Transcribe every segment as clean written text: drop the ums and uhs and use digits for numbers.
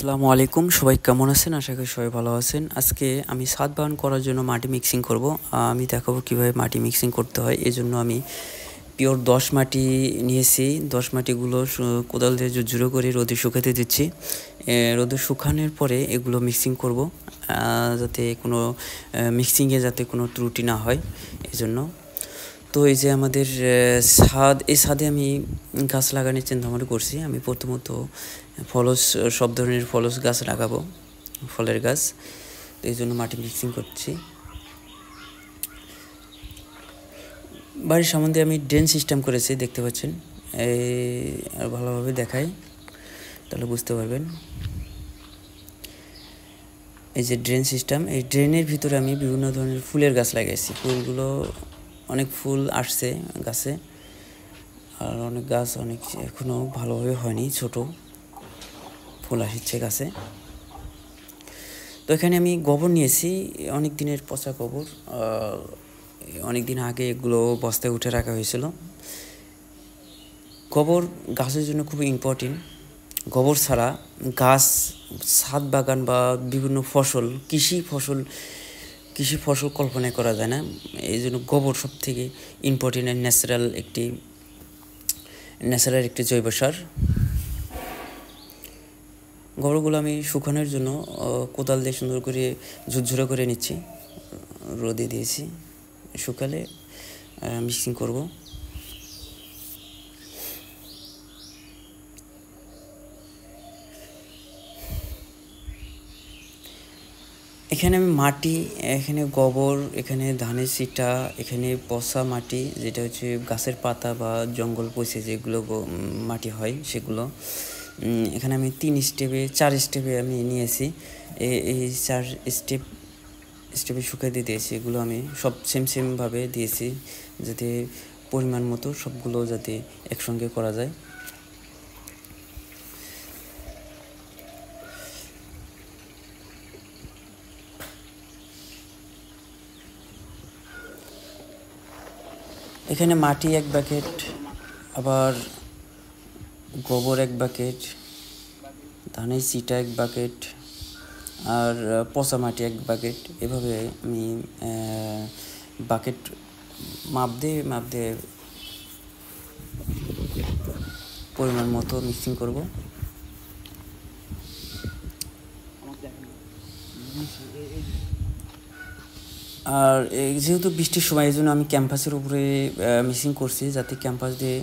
আসসালামু আলাইকুম, সবাই কেমন আছেন? আশা করি সবাই ভালো আছেন। আজকে আমি ছাদ বাগান করার জন্য মাটি মিক্সিং করব। আমি দেখাবো কিভাবে মাটি মিক্সিং করতে হয়। এজন্য আমি পিওর 10 মাটি নিয়েছি। 10 মাটিগুলো কোদাল দিয়ে ঝুরঝুরো করে রোদে শুকাতে দিচ্ছি। রোদে শুকানোর পরে এগুলো মিক্সিং করব, যাতে কোনো মিক্সিংয়ে যাতে কোনো ত্রুটি না হয় এজন্য। তো এই যে আমাদের ছাদ, এই ছাদে আমি গাছ লাগানোর চিন্তাভাবনা করছি। আমি প্রথমত ফলস, সব ধরনের ফলস গাছ লাগাবো, ফলের গাছ। তো এই জন্য মাটি মিক্সিং করছি। বাড়ির সম্বন্ধে আমি ড্রেন সিস্টেম করেছি, দেখতে পাচ্ছেন। এই আর ভালোভাবে দেখাই তাহলে বুঝতে পারবেন। এই যে ড্রেন সিস্টেম, এই ড্রেনের ভিতরে আমি বিভিন্ন ধরনের ফুলের গাছ লাগাইছি। ফুলগুলো অনেক ফুল আসছে গাছে, আর অনেক গাছ অনেক এখনও ভালোভাবে হয়নি, ছোট ফুল আসছে গাছে। তো এখানে আমি গোবর নিয়েছি, অনেক দিনের পচা গোবর। অনেক দিন আগে এগুলো বস্তায় উঠে রাখা হয়েছিল। গোবর গাছের জন্য খুবই ইম্পর্টেন্ট। গোবর ছাড়া গাছ, ছাদ বাগান বা বিভিন্ন ফসল, কৃষি ফসল কল্পনা করা যায় না। এই জন্য গোবর সব থেকে ইম্পর্টেন্ট, ন্যাচারাল একটি জৈব সার। গোবরগুলো আমি শুকানোর জন্য কোদাল দিয়ে সুন্দর করে ঝুরঝুরে করে নিচ্ছি, রোদে দিয়েছি। শুকালে মিক্সিং করব। এখানে আমি মাটি, এখানে গোবর, এখানে ধানের সিটা, এখানে পচা মাটি, যেটা হচ্ছে গাছের পাতা বা জঙ্গল পচে যেগুলো মাটি হয় সেগুলো। এখানে আমি 4 স্টেপে আমি নিয়েছি। এই 4 স্টেপে শুকাতে দিয়েছি। এগুলো আমি সব সেমভাবে দিয়েছি, যাতে পরিমাণ মতো সবগুলো যাতে একসঙ্গে করা যায়। এখানে মাটি 1 বাকেট, আবার গোবর 1 বাকেট, ধানের সিটা 1 বাকেট, আর পচা মাটি 1 বাকেট। এভাবে আমি বাকেট মাপ দিয়ে পরিমাণ মতো মিক্সিং করব। আর যেহেতু বৃষ্টির সময়, এই জন্য আমি ক্যাম্পাসের উপরে মিক্সিং করছি, যাতে ক্যাম্পাস দিয়ে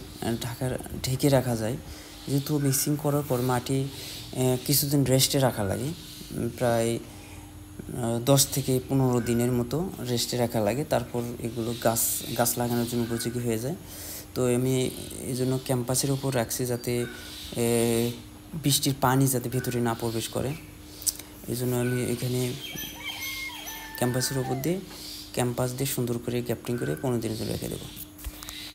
ঢেকে রাখা যায়। যেহেতু মিক্সিং করার পর মাটি কিছুদিন রেস্টে রাখা লাগে, প্রায় 10 থেকে 15 দিনের মতো রেস্টে রাখা লাগে। তারপর এগুলো গাছ লাগানোর জন্য উপযোগী হয়ে যায়। তো আমি এই জন্য ক্যাম্পাসের উপর রাখছি, যাতে বৃষ্টির পানি যাতে ভেতরে না প্রবেশ করে। এই জন্য আমি এখানে ক্যাম্পাস দিয়ে সুন্দর করে গ্যাপটিং করে 15 দিনের জন্য রেখে দেবো।